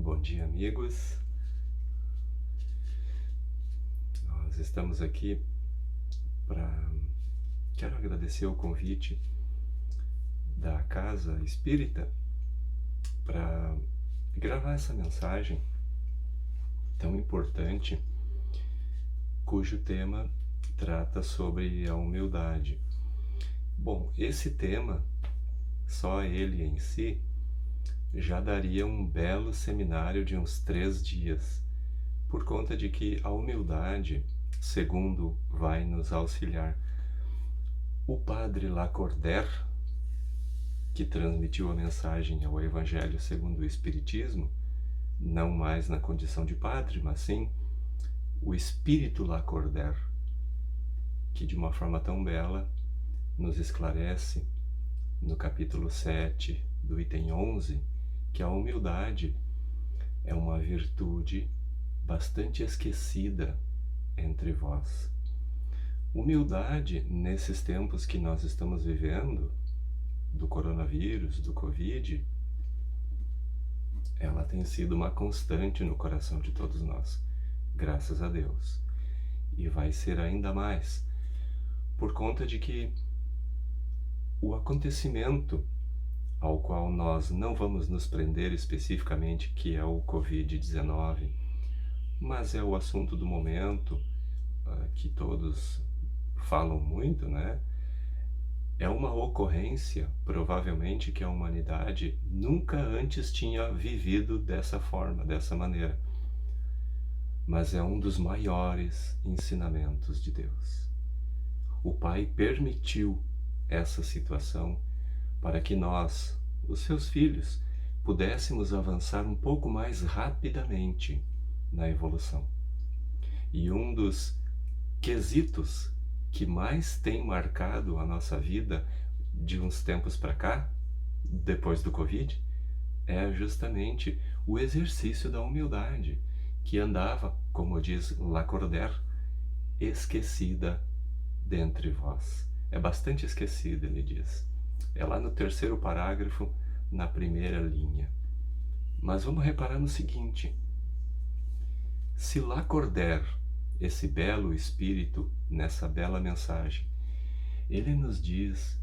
Bom dia, amigos. Nós estamos aqui para. Quero agradecer o convite da Casa Espírita para gravar essa mensagem tão importante, cujo tema trata sobre a humildade. Bom, esse tema, só ele em si, já daria um belo seminário de uns 3 dias, por conta de que a humildade, segundo vai nos auxiliar o padre Lacordaire, que transmitiu a mensagem ao Evangelho segundo o Espiritismo, não mais na condição de padre, mas sim o Espírito Lacordaire, que de uma forma tão bela nos esclarece no capítulo 7 do item 11, que a humildade é uma virtude bastante esquecida entre vós. Humildade, nesses tempos que nós estamos vivendo, do coronavírus, do Covid, ela tem sido uma constante no coração de todos nós, graças a Deus. E vai ser ainda mais, por conta de que o acontecimento ao qual nós não vamos nos prender especificamente, que é o Covid-19, mas é o assunto do momento, que todos falam muito, né? É uma ocorrência, provavelmente, que a humanidade nunca antes tinha vivido dessa forma, dessa maneira. Mas é um dos maiores ensinamentos de Deus. O Pai permitiu essa situação para que nós, os seus filhos, pudéssemos avançar um pouco mais rapidamente na evolução. E um dos quesitos que mais tem marcado a nossa vida de uns tempos para cá, depois do Covid, é justamente o exercício da humildade, que andava, como diz Lacordaire, esquecida dentre vós. É bastante esquecida, ele diz. É lá no 3º parágrafo, na primeira linha. Mas vamos reparar no seguinte: se Lacordaire, esse belo espírito, nessa bela mensagem, ele nos diz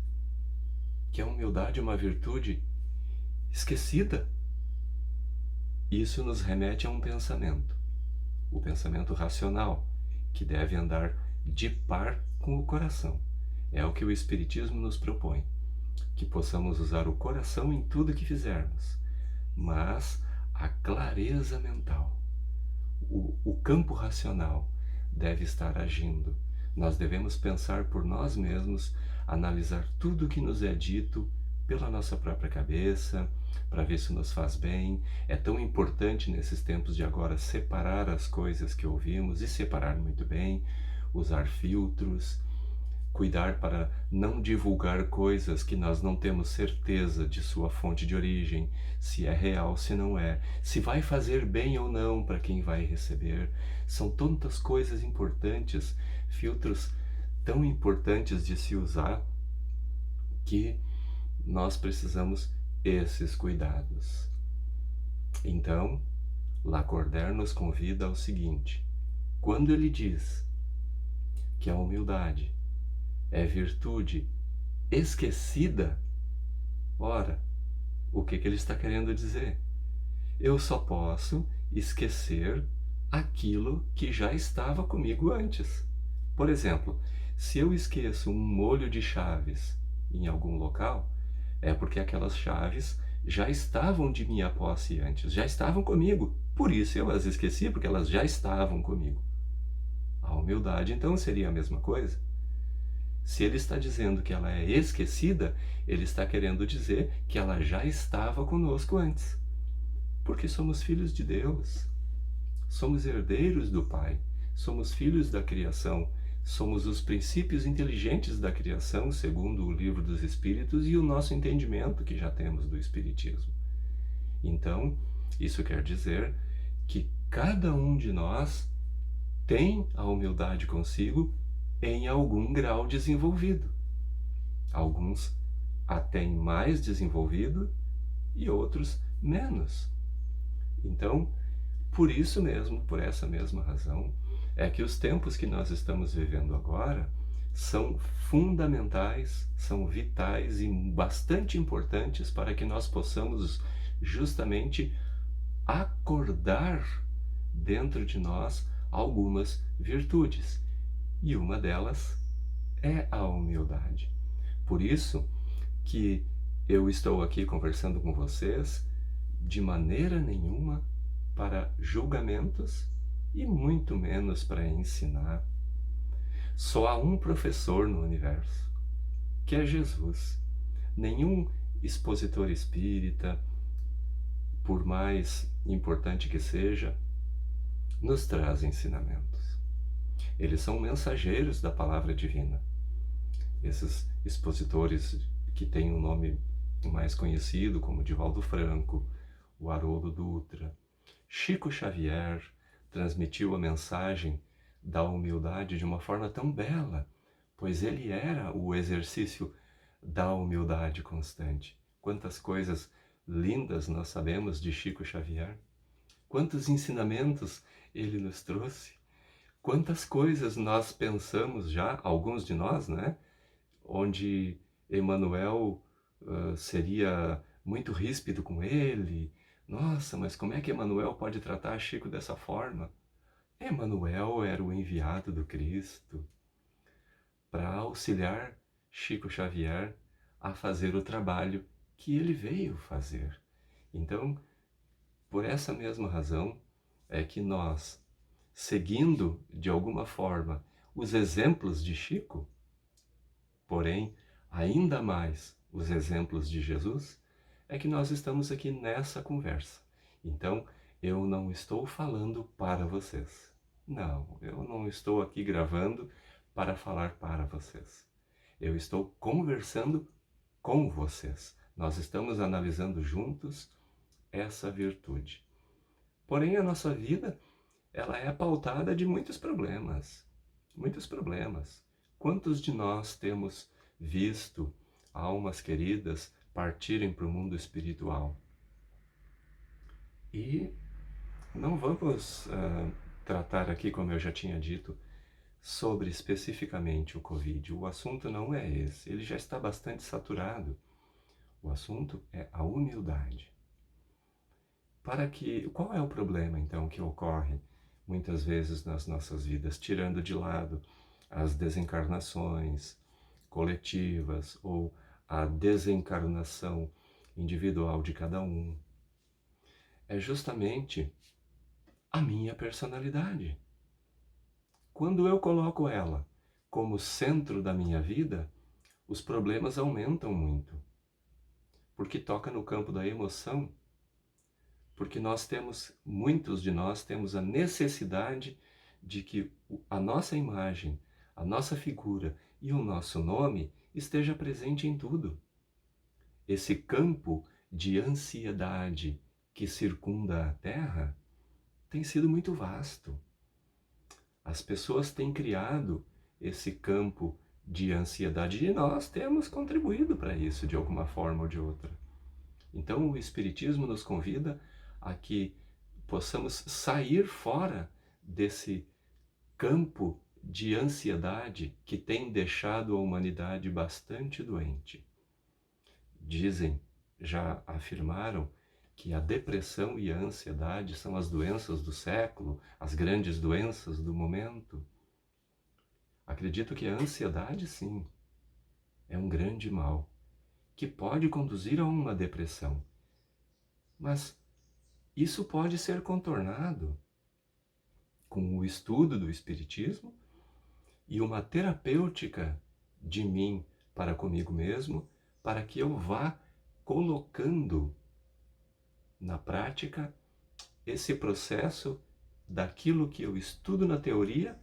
que a humildade é uma virtude esquecida, isso nos remete a um pensamento, o pensamento racional, que deve andar de par com o coração. É o que o Espiritismo nos propõe, que possamos usar o coração em tudo que fizermos, mas a clareza mental, o campo racional deve estar agindo. Nós devemos pensar por nós mesmos, analisar tudo o que nos é dito pela nossa própria cabeça, para ver se nos faz bem. É tão importante nesses tempos de agora separar as coisas que ouvimos e separar muito bem, usar filtros, cuidar para não divulgar coisas que nós não temos certeza de sua fonte de origem, se é real, se não é, se vai fazer bem ou não para quem vai receber. São tantas coisas importantes, filtros tão importantes de se usar, que nós precisamos esses cuidados. Então, Lacordaire nos convida ao seguinte: quando ele diz que a humildade é virtude esquecida, ora, o que ele está querendo dizer? Eu só posso esquecer aquilo que já estava comigo antes. Por exemplo, se eu esqueço um molho de chaves em algum local, é porque aquelas chaves já estavam de minha posse antes, já estavam comigo. Por isso eu as esqueci, porque elas já estavam comigo. A humildade, então, seria a mesma coisa. Se ele está dizendo que ela é esquecida, ele está querendo dizer que ela já estava conosco antes. Porque somos filhos de Deus, somos herdeiros do Pai, somos filhos da criação, somos os princípios inteligentes da criação, segundo o Livro dos Espíritos e o nosso entendimento que já temos do Espiritismo. Então, isso quer dizer que cada um de nós tem a humildade consigo em algum grau desenvolvido. Alguns a têm mais desenvolvido e outros menos. Então, por isso mesmo, por essa mesma razão, é que os tempos que nós estamos vivendo agora são fundamentais, são vitais e bastante importantes para que nós possamos justamente acordar dentro de nós algumas virtudes. E uma delas é a humildade. Por isso que eu estou aqui conversando com vocês de maneira nenhuma para julgamentos e muito menos para ensinar. Só há um professor no universo, que é Jesus. Nenhum expositor espírita, por mais importante que seja, nos traz ensinamentos. Eles são mensageiros da palavra divina. Esses expositores que têm um nome mais conhecido, como Divaldo Franco, o Haroldo Dutra, Chico Xavier, transmitiu a mensagem da humildade de uma forma tão bela, pois ele era o exercício da humildade constante. Quantas coisas lindas nós sabemos de Chico Xavier, quantos ensinamentos ele nos trouxe, quantas coisas nós pensamos já, alguns de nós, né? Onde Emmanuel seria muito ríspido com ele. Nossa, mas como é que Emmanuel pode tratar Chico dessa forma? Emmanuel era o enviado do Cristo para auxiliar Chico Xavier a fazer o trabalho que ele veio fazer. Então, por essa mesma razão é que nós, seguindo de alguma forma os exemplos de Chico, porém ainda mais os exemplos de Jesus, é que nós estamos aqui nessa conversa. Então, eu não estou falando para vocês. Não, eu não estou aqui gravando para falar para vocês. Eu estou conversando com vocês. Nós estamos analisando juntos essa virtude. Porém, a nossa vida, ela é pautada de muitos problemas. Muitos problemas. Quantos de nós temos visto almas queridas partirem para o mundo espiritual? E não vamos tratar aqui, como eu já tinha dito, sobre especificamente o Covid. O assunto não é esse, ele já está bastante saturado. O assunto é a humildade. Qual é o problema, então, que ocorre muitas vezes nas nossas vidas, tirando de lado as desencarnações coletivas ou a desencarnação individual de cada um? É justamente a minha personalidade. Quando eu coloco ela como centro da minha vida, os problemas aumentam muito. Porque toca no campo da emoção, porque muitos de nós temos a necessidade de que a nossa imagem, a nossa figura e o nosso nome esteja presente em tudo. Esse campo de ansiedade que circunda a Terra tem sido muito vasto. As pessoas têm criado esse campo de ansiedade e nós temos contribuído para isso de alguma forma ou de outra. Então o Espiritismo nos convida a que possamos sair fora desse campo de ansiedade que tem deixado a humanidade bastante doente. Dizem, já afirmaram, que a depressão e a ansiedade são as doenças do século, as grandes doenças do momento. Acredito que a ansiedade, sim, é um grande mal, que pode conduzir a uma depressão. Mas isso pode ser contornado com o estudo do Espiritismo e uma terapêutica de mim para comigo mesmo, para que eu vá colocando na prática esse processo daquilo que eu estudo na teoria,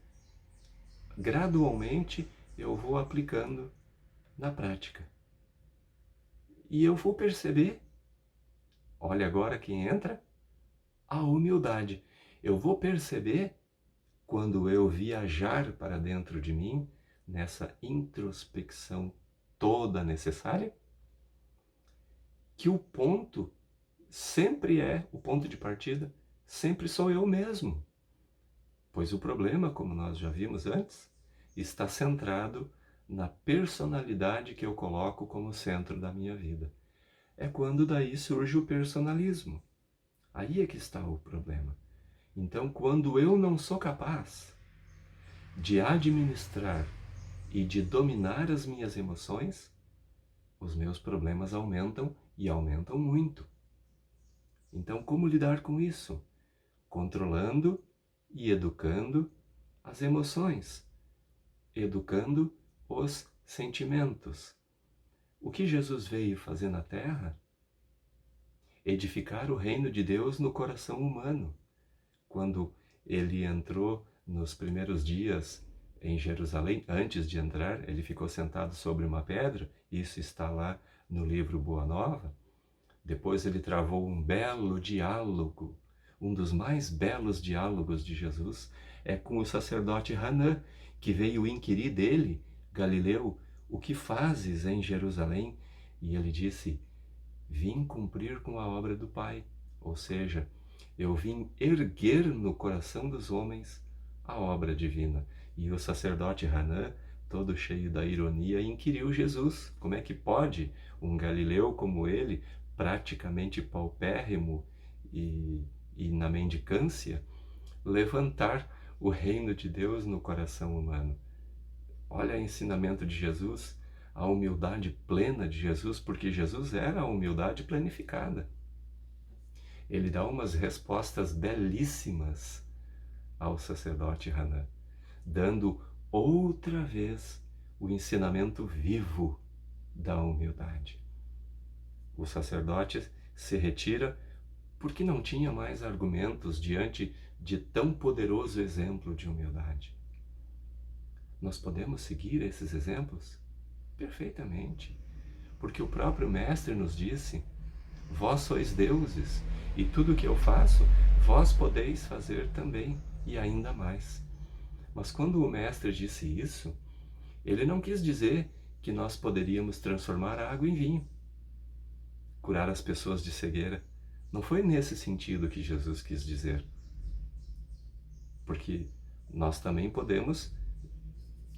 gradualmente eu vou aplicando na prática. E eu vou perceber, olha agora quem entra, a humildade. Eu vou perceber, quando eu viajar para dentro de mim, nessa introspecção toda necessária, que o ponto sempre é o ponto de partida, sempre sou eu mesmo. Pois o problema, como nós já vimos antes, está centrado na personalidade que eu coloco como centro da minha vida. É quando daí surge o personalismo. Aí é que está o problema. Então, quando eu não sou capaz de administrar e de dominar as minhas emoções, os meus problemas aumentam e aumentam muito. Então, como lidar com isso? Controlando e educando as emoções, educando os sentimentos. O que Jesus veio fazer na Terra? Edificar o reino de Deus no coração humano. Quando ele entrou nos primeiros dias em Jerusalém, antes de entrar, ele ficou sentado sobre uma pedra, isso está lá no livro Boa Nova. Depois ele travou um belo diálogo, um dos mais belos diálogos de Jesus, é com o sacerdote Hanã, que veio inquirir dele, Galileu, o que fazes em Jerusalém? E ele disse, vim cumprir com a obra do Pai, ou seja, eu vim erguer no coração dos homens a obra divina. E o sacerdote Hanã, todo cheio da ironia, inquiriu Jesus, como é que pode um galileu como ele, praticamente paupérrimo e na mendicância, levantar o reino de Deus no coração humano? Olha o ensinamento de Jesus, a humildade plena de Jesus, porque Jesus era a humildade planificada. Ele dá umas respostas belíssimas ao sacerdote Hanã, dando outra vez o ensinamento vivo da humildade. O sacerdote se retira porque não tinha mais argumentos diante de tão poderoso exemplo de humildade. Nós podemos seguir esses exemplos? Perfeitamente, porque o próprio Mestre nos disse, vós sois deuses, e tudo o que eu faço, vós podeis fazer também, e ainda mais. Mas quando o Mestre disse isso, ele não quis dizer que nós poderíamos transformar a água em vinho, curar as pessoas de cegueira. Não foi nesse sentido que Jesus quis dizer. Porque nós também podemos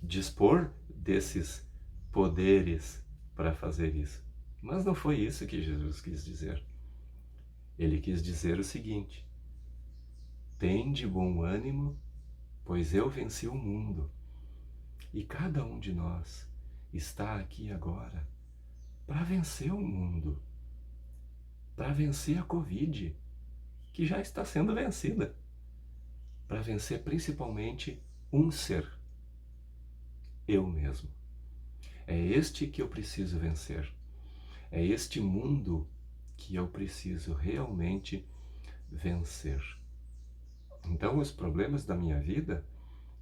dispor desses poderes para fazer isso. Mas não foi isso que Jesus quis dizer. Ele quis dizer o seguinte, tende bom ânimo, pois eu venci o mundo. E cada um de nós está aqui agora para vencer o mundo, para vencer a Covid, que já está sendo vencida, para vencer principalmente um ser, eu mesmo. É este que eu preciso vencer. É este mundo que eu preciso realmente vencer. Então, os problemas da minha vida,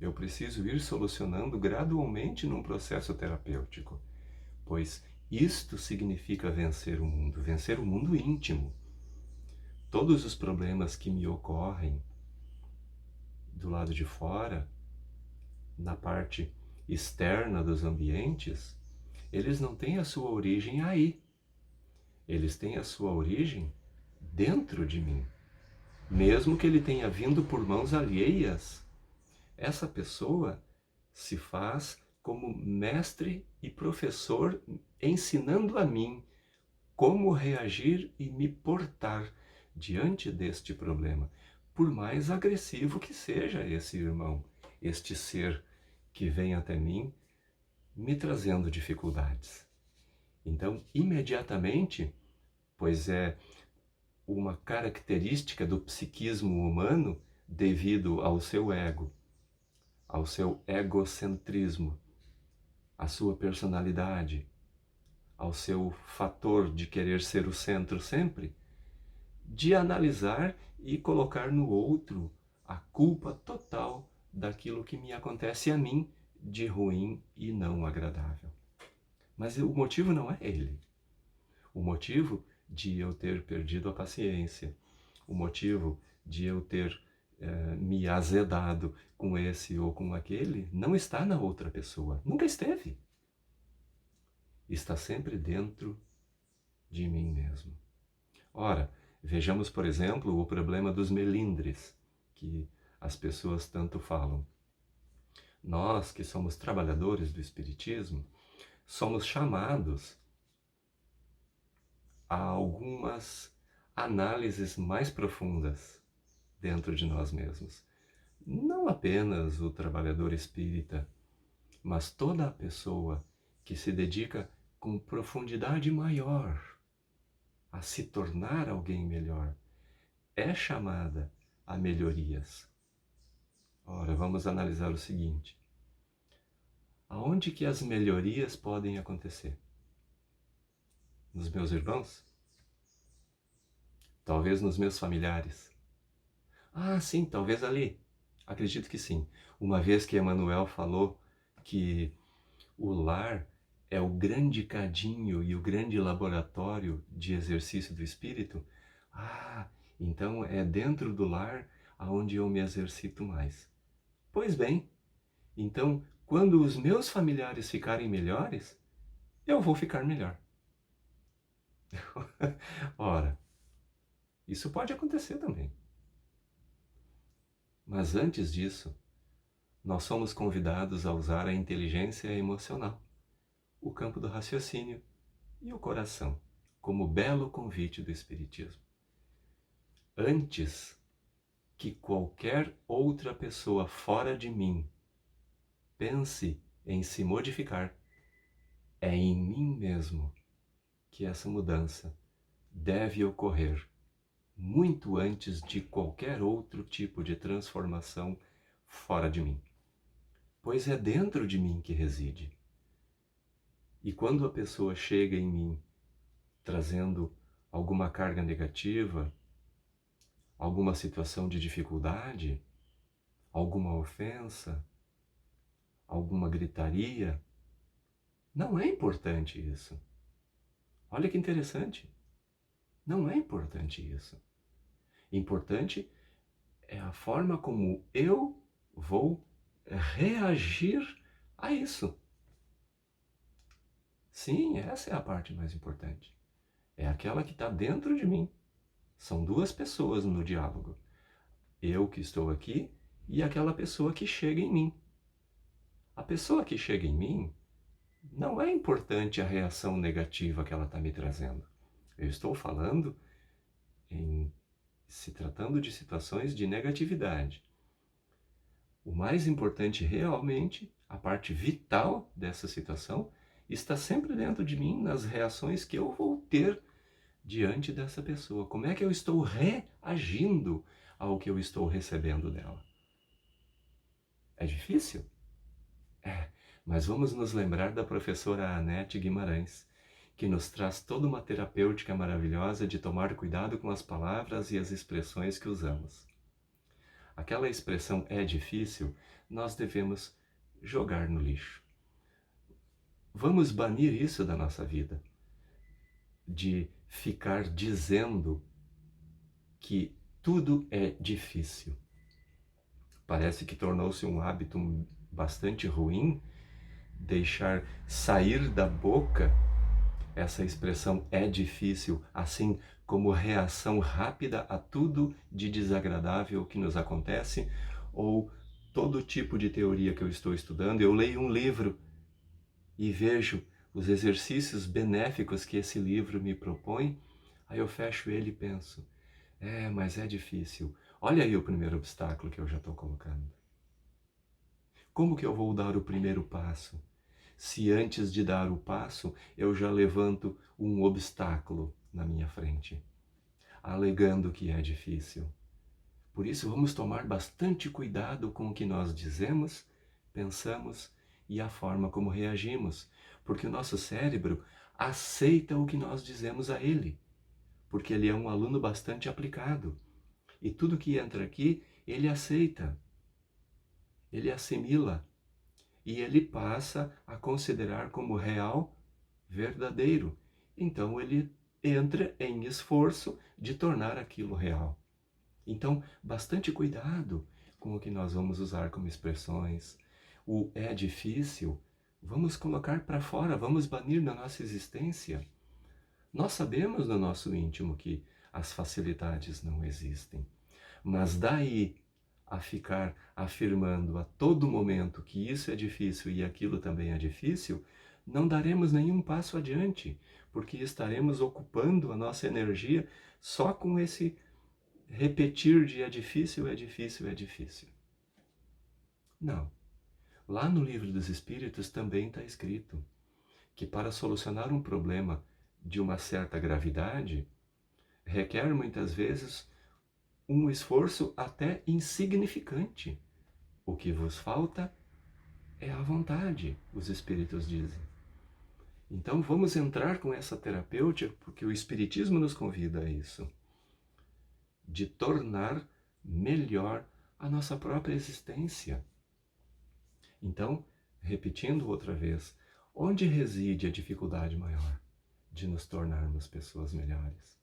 eu preciso ir solucionando gradualmente num processo terapêutico, pois isto significa vencer o mundo íntimo. Todos os problemas que me ocorrem do lado de fora, na parte externa dos ambientes, eles não têm a sua origem aí. Eles têm a sua origem dentro de mim. Mesmo que ele tenha vindo por mãos alheias, essa pessoa se faz como mestre e professor, ensinando a mim como reagir e me portar diante deste problema, por mais agressivo que seja esse irmão, este ser que vem até mim me trazendo dificuldades. Então, imediatamente, pois é uma característica do psiquismo humano devido ao seu ego, ao seu egocentrismo, à sua personalidade, ao seu fator de querer ser o centro sempre, de analisar e colocar no outro a culpa total daquilo que me acontece a mim de ruim e não agradável. Mas o motivo não é ele. O motivo de eu ter perdido a paciência, o motivo de eu ter me azedado com esse ou com aquele, não está na outra pessoa. Nunca esteve. Está sempre dentro de mim mesmo. Ora, Vejamos, por exemplo, o problema dos melindres, que as pessoas tanto falam. Nós, que somos trabalhadores do Espiritismo, somos chamados a algumas análises mais profundas dentro de nós mesmos. Não apenas o trabalhador espírita, mas toda a pessoa que se dedica com profundidade maior a se tornar alguém melhor é chamada a melhorias. Ora, vamos analisar o seguinte: aonde que as melhorias podem acontecer? Nos meus irmãos? Talvez nos meus familiares? Ah, sim, talvez ali. Acredito que sim. Uma vez que Emmanuel falou que o lar é o grande cadinho e o grande laboratório de exercício do espírito, então é dentro do lar aonde eu me exercito mais. Pois bem, então quando os meus familiares ficarem melhores, eu vou ficar melhor. Ora, isso pode acontecer também. Mas antes disso, nós somos convidados a usar a inteligência emocional, o campo do raciocínio e o coração, como belo convite do Espiritismo. Antes que qualquer outra pessoa fora de mim pense em se modificar, é em mim mesmo que essa mudança deve ocorrer, muito antes de qualquer outro tipo de transformação fora de mim. Pois é dentro de mim que reside. E quando a pessoa chega em mim trazendo alguma carga negativa, alguma situação de dificuldade, alguma ofensa, alguma gritaria, não é importante isso. Olha que interessante. Não é importante isso. Importante é a forma como eu vou reagir a isso. Sim, essa é a parte mais importante. É aquela que está dentro de mim. São duas pessoas no diálogo. Eu que estou aqui e aquela pessoa que chega em mim. A pessoa que chega em mim, não é importante a reação negativa que ela está me trazendo. Eu estou falando em se tratando de situações de negatividade. O mais importante realmente, a parte vital dessa situação, está sempre dentro de mim, nas reações que eu vou ter diante dessa pessoa. Como é que eu estou reagindo ao que eu estou recebendo dela? É difícil? É, mas vamos nos lembrar da professora Anete Guimarães, que nos traz toda uma terapêutica maravilhosa de tomar cuidado com as palavras e as expressões que usamos. Aquela expressão é difícil, nós devemos jogar no lixo. Vamos banir isso da nossa vida, de ficar dizendo que tudo é difícil. Parece que tornou-se um hábito bastante ruim deixar sair da boca essa expressão é difícil, assim como reação rápida a tudo de desagradável que nos acontece, ou todo tipo de teoria que eu estou estudando. Eu leio um livro e vejo os exercícios benéficos que esse livro me propõe, aí eu fecho ele e penso, mas é difícil. Olha aí o primeiro obstáculo que eu já estou colocando. Como que eu vou dar o primeiro passo? Se antes de dar o passo, eu já levanto um obstáculo na minha frente, alegando que é difícil. Por isso, vamos tomar bastante cuidado com o que nós dizemos, pensamos e a forma como reagimos, porque o nosso cérebro aceita o que nós dizemos a ele, porque ele é um aluno bastante aplicado. E tudo que entra aqui, ele aceita, ele assimila. E ele passa a considerar como real, verdadeiro. Então ele entra em esforço de tornar aquilo real. Então, bastante cuidado com o que nós vamos usar como expressões. O é difícil, vamos colocar para fora, vamos banir na nossa existência. Nós sabemos no nosso íntimo que as facilidades não existem. Mas daí a ficar afirmando a todo momento que isso é difícil e aquilo também é difícil, não daremos nenhum passo adiante, porque estaremos ocupando a nossa energia só com esse repetir de é difícil, é difícil, é difícil. Não. Lá no Livro dos Espíritos também está escrito que para solucionar um problema de uma certa gravidade, requer muitas vezes um esforço até insignificante. O que vos falta é a vontade, os Espíritos dizem. Então vamos entrar com essa terapêutica, porque o Espiritismo nos convida a isso, de tornar melhor a nossa própria existência. Então, repetindo outra vez, onde reside a dificuldade maior de nos tornarmos pessoas melhores?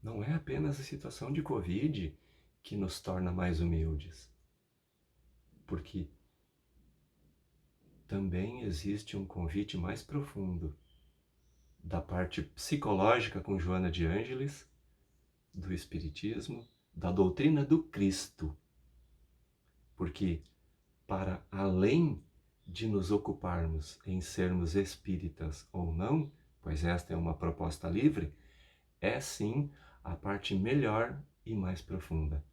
Não é apenas a situação de Covid que nos torna mais humildes, porque também existe um convite mais profundo da parte psicológica com Joana de Ângeles, do Espiritismo, da doutrina do Cristo. Porque para além de nos ocuparmos em sermos espíritas ou não, pois esta é uma proposta livre, é sim a parte melhor e mais profunda,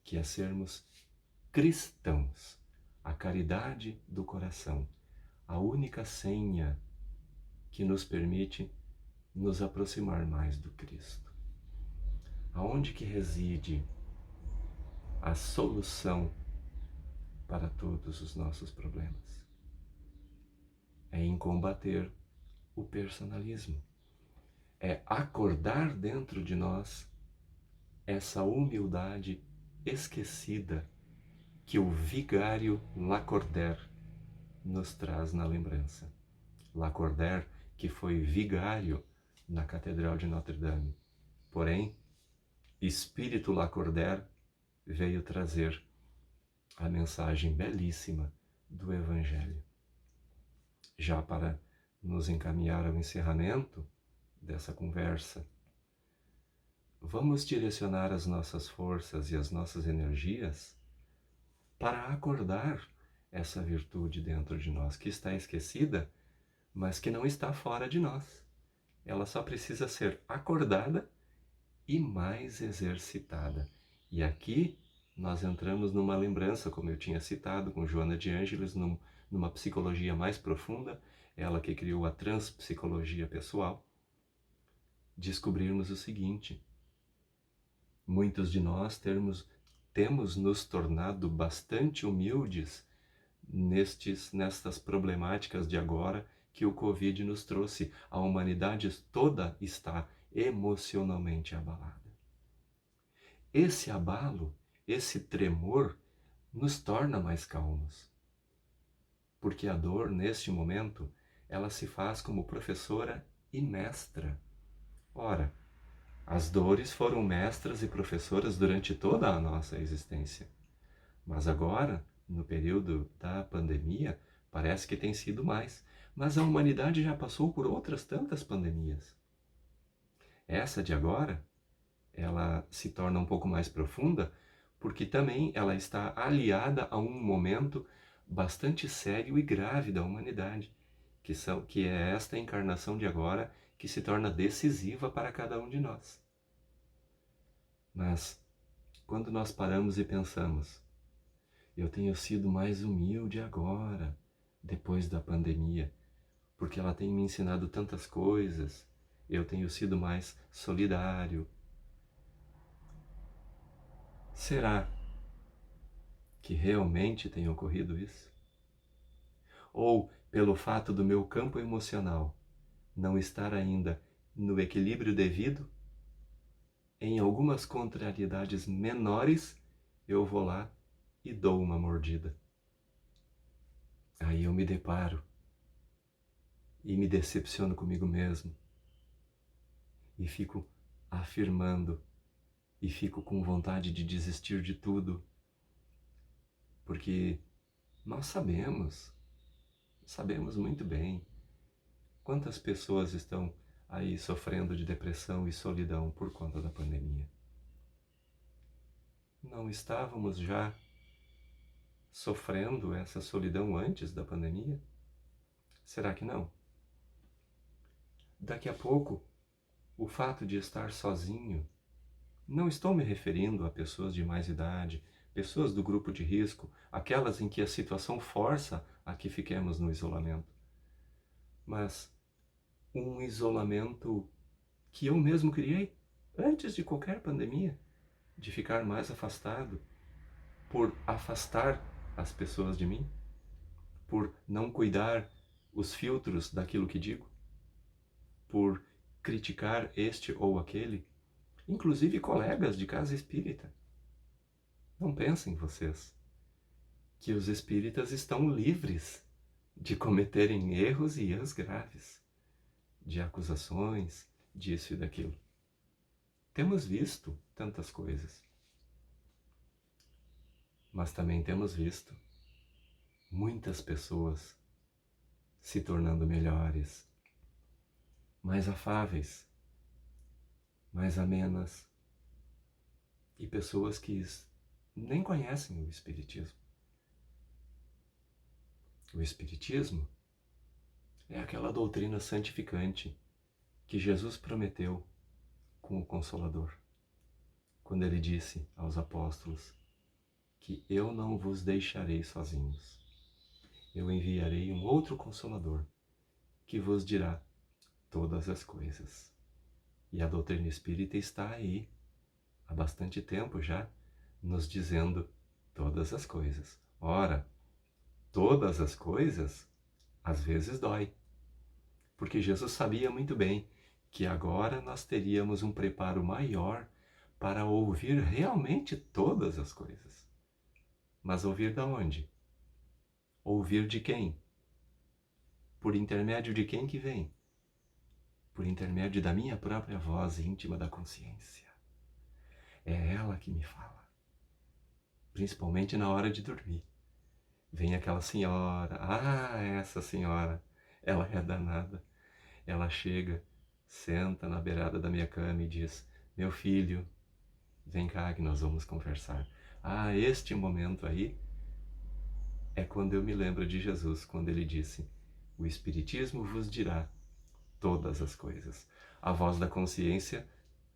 que é sermos cristãos, a caridade do coração, a única senha que nos permite nos aproximar mais do Cristo. Aonde que reside a solução para todos os nossos problemas? É em combater o personalismo. É acordar dentro de nós essa humildade esquecida que o vigário Lacordaire nos traz na lembrança. Lacordaire, que foi vigário na Catedral de Notre-Dame. Porém, Espírito Lacordaire veio trazer a mensagem belíssima do Evangelho. Já para nos encaminhar ao encerramento dessa conversa, vamos direcionar as nossas forças e as nossas energias para acordar essa virtude dentro de nós, que está esquecida, mas que não está fora de nós. Ela só precisa ser acordada e mais exercitada. E aqui nós entramos numa lembrança, como eu tinha citado, com Joana de Ângeles, numa psicologia mais profunda, ela que criou a transpsicologia pessoal, descobrirmos o seguinte: muitos de nós temos nos tornado bastante humildes nestas problemáticas de agora que o Covid nos trouxe. A humanidade toda está emocionalmente abalada. Esse abalo, esse tremor, nos torna mais calmos. Porque a dor, neste momento, ela se faz como professora e mestra. Ora, as dores foram mestras e professoras durante toda a nossa existência. Mas agora, no período da pandemia, parece que tem sido mais. Mas a humanidade já passou por outras tantas pandemias. Essa de agora, ela se torna um pouco mais profunda, porque também ela está aliada a um momento bastante sério e grave da humanidade, que é esta encarnação de agora, que se torna decisiva para cada um de nós. Mas, quando nós paramos e pensamos, eu tenho sido mais humilde agora, depois da pandemia, porque ela tem me ensinado tantas coisas, eu tenho sido mais solidário. Será que realmente tem ocorrido isso? Ou pelo fato do meu campo emocional não estar ainda no equilíbrio devido, em algumas contrariedades menores, eu vou lá e dou uma mordida. Aí eu me deparo e me decepciono comigo mesmo e fico afirmando e fico com vontade de desistir de tudo, porque nós sabemos muito bem quantas pessoas estão aí sofrendo de depressão e solidão por conta da pandemia? Não estávamos já sofrendo essa solidão antes da pandemia? Será que não? Daqui a pouco, o fato de estar sozinho, não estou me referindo a pessoas de mais idade, pessoas do grupo de risco, aquelas em que a situação força a que fiquemos no isolamento, mas um isolamento que eu mesmo criei antes de qualquer pandemia, de ficar mais afastado, por afastar as pessoas de mim, por não cuidar os filtros daquilo que digo, por criticar este ou aquele, inclusive colegas de casa espírita. Não pensem vocês que os espíritas estão livres de cometerem erros e erros graves, de acusações, disso e daquilo. Temos visto tantas coisas, mas também temos visto muitas pessoas se tornando melhores, mais afáveis, mais amenas, e pessoas que nem conhecem o Espiritismo. O Espiritismo é aquela doutrina santificante que Jesus prometeu com o Consolador, quando ele disse aos apóstolos que eu não vos deixarei sozinhos. Eu enviarei um outro Consolador que vos dirá todas as coisas. E a doutrina espírita está aí, há bastante tempo já, nos dizendo todas as coisas. Ora, todas as coisas, às vezes dói. Porque Jesus sabia muito bem que agora nós teríamos um preparo maior para ouvir realmente todas as coisas. Mas ouvir da onde? Ouvir de quem? Por intermédio de quem que vem? Por intermédio da minha própria voz íntima da consciência. É ela que me fala. Principalmente na hora de dormir. Vem aquela senhora, essa senhora, ela é danada. Ela chega, senta na beirada da minha cama e diz: meu filho, vem cá que nós vamos conversar. Este momento aí é quando eu me lembro de Jesus, quando ele disse: o Espiritismo vos dirá todas as coisas. A voz da consciência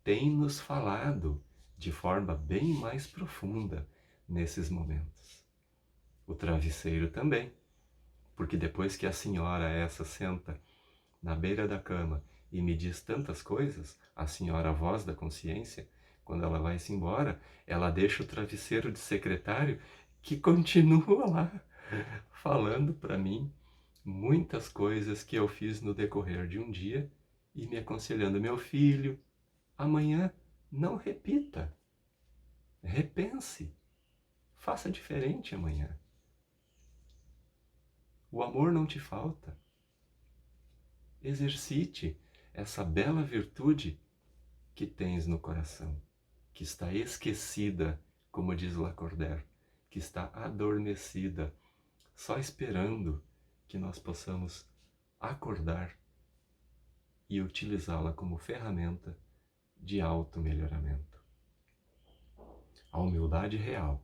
tem nos falado de forma bem mais profunda nesses momentos. O travesseiro também, porque depois que a senhora essa senta na beira da cama e me diz tantas coisas, a senhora a voz da consciência, quando ela vai-se embora, ela deixa o travesseiro de secretário que continua lá falando para mim muitas coisas que eu fiz no decorrer de um dia e me aconselhando: meu filho, amanhã não repita, repense, faça diferente amanhã. O amor não te falta. Exercite essa bela virtude que tens no coração, que está esquecida, como diz Lacordaire, que está adormecida, só esperando que nós possamos acordar e utilizá-la como ferramenta de auto-melhoramento. A humildade real.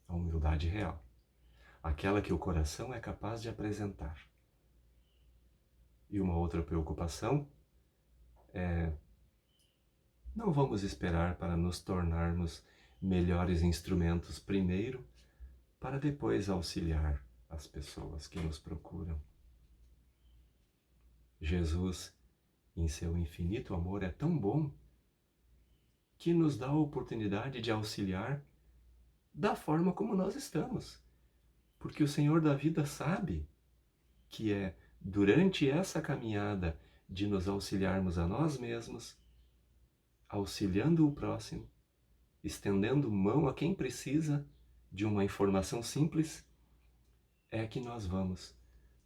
A humildade real. Aquela que o coração é capaz de apresentar. E uma outra preocupação é: não vamos esperar para nos tornarmos melhores instrumentos primeiro, para depois auxiliar as pessoas que nos procuram. Jesus, em seu infinito amor, é tão bom que nos dá a oportunidade de auxiliar da forma como nós estamos. Porque o Senhor da vida sabe que é durante essa caminhada de nos auxiliarmos a nós mesmos, auxiliando o próximo, estendendo mão a quem precisa de uma informação simples, é que nós vamos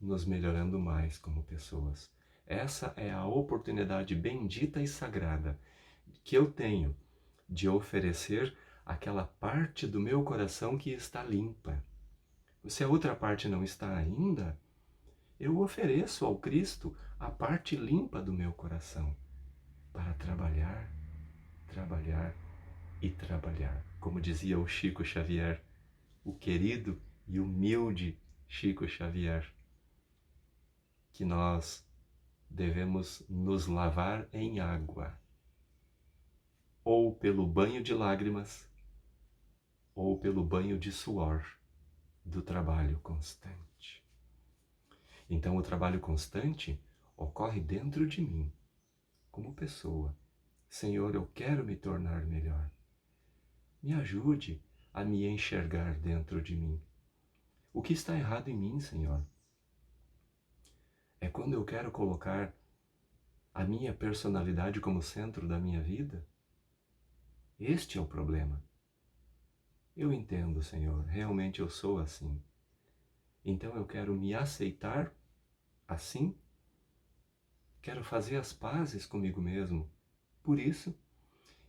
nos melhorando mais como pessoas. Essa é a oportunidade bendita e sagrada que eu tenho de oferecer aquela parte do meu coração que está limpa. Se a outra parte não está ainda, eu ofereço ao Cristo a parte limpa do meu coração para trabalhar, trabalhar e trabalhar. Como dizia o Chico Xavier, o querido e humilde Chico Xavier, que nós devemos nos lavar em água, ou pelo banho de lágrimas, ou pelo banho de suor do trabalho constante. Então, o trabalho constante ocorre dentro de mim, como pessoa. Senhor, eu quero me tornar melhor. Me ajude a me enxergar dentro de mim. O que está errado em mim, Senhor? É quando eu quero colocar a minha personalidade como centro da minha vida? Este é o problema. Eu entendo, Senhor, realmente eu sou assim. Então eu quero me aceitar assim. Quero fazer as pazes comigo mesmo por isso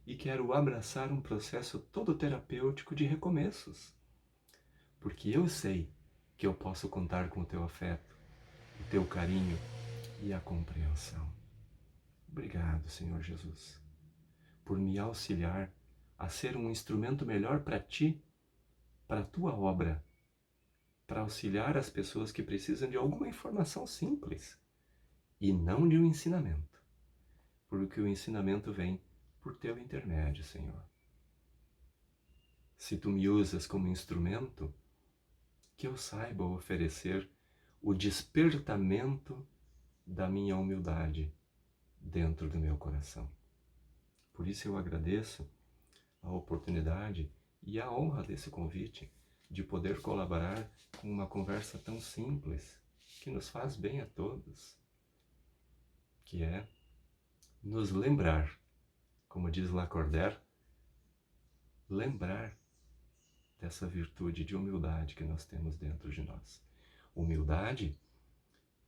e quero abraçar um processo todo terapêutico de recomeços. Porque eu sei que eu posso contar com o teu afeto, o teu carinho e a compreensão. Obrigado, Senhor Jesus, por me auxiliar a ser um instrumento melhor para ti, para a tua obra, para auxiliar as pessoas que precisam de alguma informação simples e não de um ensinamento, porque o ensinamento vem por teu intermédio, Senhor. Se tu me usas como instrumento, que eu saiba oferecer o despertamento da minha humildade dentro do meu coração. Por isso eu agradeço a oportunidade e a honra desse convite de poder colaborar com uma conversa tão simples que nos faz bem a todos, que é nos lembrar, como diz Lacordaire, lembrar dessa virtude de humildade que nós temos dentro de nós. Humildade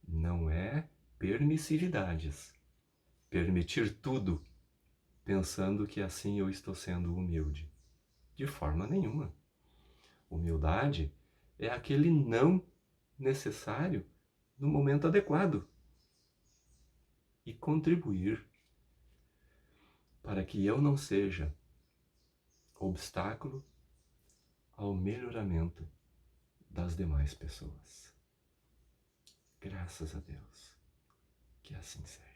não é permissividades, permitir tudo, pensando que assim eu estou sendo humilde. De forma nenhuma. Humildade é aquele não necessário no momento adequado e contribuir para que eu não seja obstáculo ao melhoramento das demais pessoas. Graças a Deus, que assim seja.